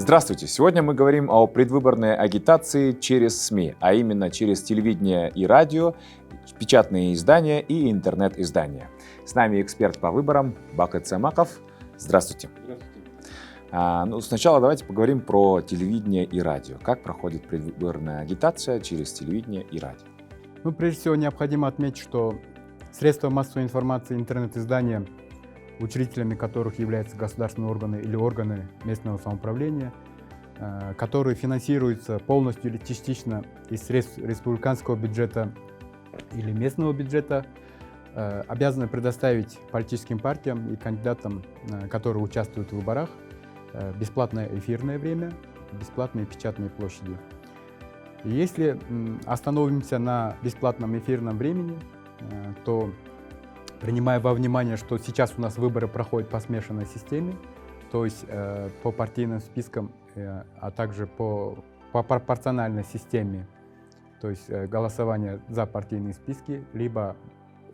Здравствуйте! Сегодня мы говорим о предвыборной агитации через СМИ, а именно через телевидение и радио, печатные издания и интернет-издания. С нами эксперт по выборам Бакыт Самаков. Здравствуйте! Здравствуйте. Сначала давайте поговорим про телевидение и радио. Как проходит предвыборная агитация через телевидение и радио? Прежде всего, необходимо отметить, что средства массовой информации, интернет-издания, учредителями которых являются государственные органы или органы местного самоуправления, которые финансируются полностью или частично из средств республиканского бюджета или местного бюджета, обязаны предоставить политическим партиям и кандидатам, которые участвуют в выборах, бесплатное эфирное время, бесплатные печатные площади. И если остановимся на бесплатном эфирном времени, то, принимая во внимание, что сейчас у нас выборы проходят по смешанной системе, то есть по партийным спискам, а также по пропорциональной системе, то есть голосование за партийные списки, либо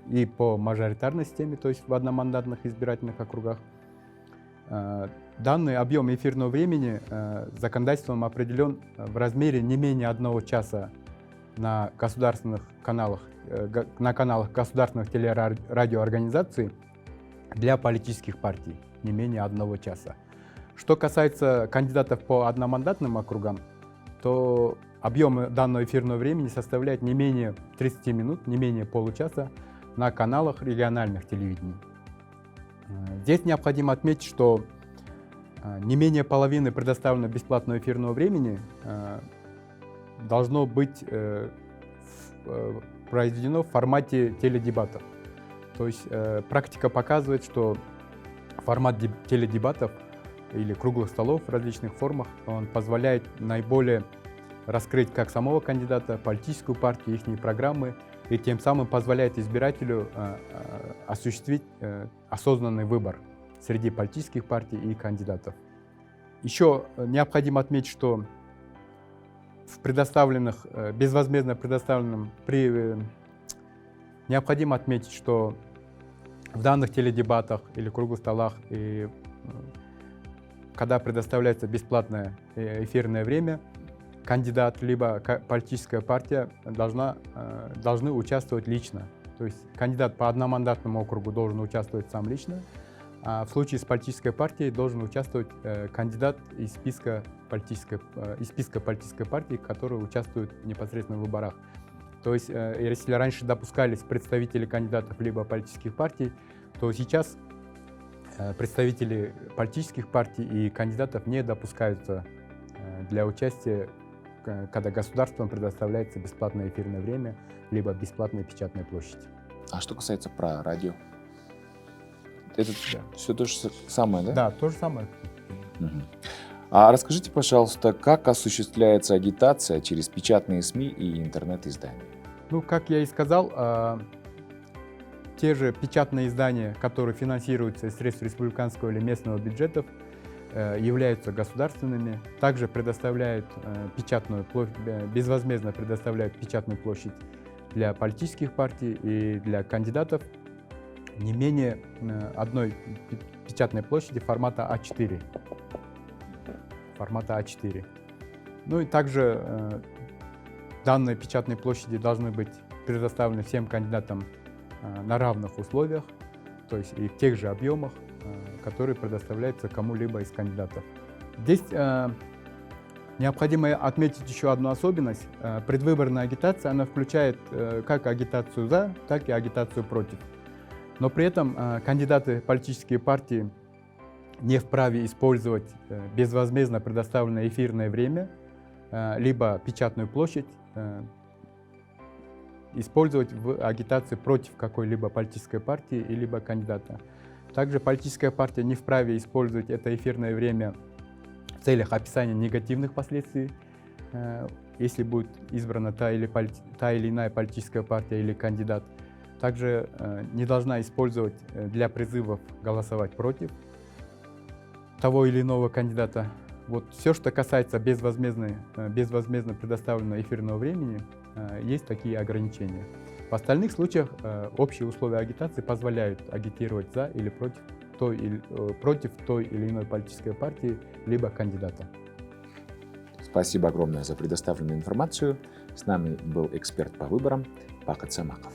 и по мажоритарной системе, то есть в одномандатных избирательных округах, данный объем эфирного времени законодательством определен в размере не менее 1 часа на государственных каналах, на каналах государственных телерадиоорганизаций для политических партий, не менее 1 часа. Что касается кандидатов по одномандатным округам, то объем данного эфирного времени составляет не менее 30 минут, не менее получаса на каналах региональных телевидений. Здесь необходимо отметить, что не менее половины предоставленного бесплатного эфирного времени должно быть произведено в формате теледебатов. То есть практика показывает, что формат теледебатов или круглых столов в различных формах, он позволяет наиболее раскрыть как самого кандидата, политическую партию, их программы, и тем самым позволяет избирателю осуществить осознанный выбор среди политических партий и кандидатов. Еще необходимо отметить, что в предоставленных, безвозмездно предоставленном, необходимо отметить, что в данных теледебатах или круглых столах, и когда предоставляется бесплатное эфирное время, кандидат либо политическая партия должны участвовать лично. То есть кандидат по одномандатному округу должен участвовать сам лично, а в случае с политической партией должен участвовать кандидат из списка политической партии, которые участвуют непосредственно в выборах. То есть если раньше допускались представители кандидатов либо политических партий, то сейчас представители политических партий и кандидатов не допускаются для участия, когда государством предоставляется бесплатное эфирное время, либо бесплатная печатная площадь. А что касается про радио? Это все то же самое, да? Да, то же самое. А расскажите, пожалуйста, как осуществляется агитация через печатные СМИ и интернет-издания? Как я и сказал, те же печатные издания, которые финансируются из средств республиканского или местного бюджетов, являются государственными, также предоставляют безвозмездно предоставляют печатную площадь для политических партий и для кандидатов не менее одной печатной площади формата А4. И также данные печатные площади должны быть предоставлены всем кандидатам на равных условиях, то есть и в тех же объемах, которые предоставляются кому-либо из кандидатов. Здесь необходимо отметить еще одну особенность. Предвыборная агитация, она включает как агитацию за, так и агитацию против. Но при этом кандидаты политические партии не вправе использовать безвозмездно предоставленное эфирное время, либо печатную площадь, использовать в агитации против какой-либо политической партии либо кандидата. Также политическая партия не вправе использовать это эфирное время в целях описания негативных последствий, если будет избрана та или иная политическая партия или кандидат. Также не должна использовать для призывов голосовать против того или иного кандидата. Все, что касается безвозмездно предоставленного эфирного времени, есть такие ограничения. В остальных случаях общие условия агитации позволяют агитировать за или против той или иной политической партии либо кандидата. Спасибо огромное за предоставленную информацию. С нами был эксперт по выборам Бакыт Самаков.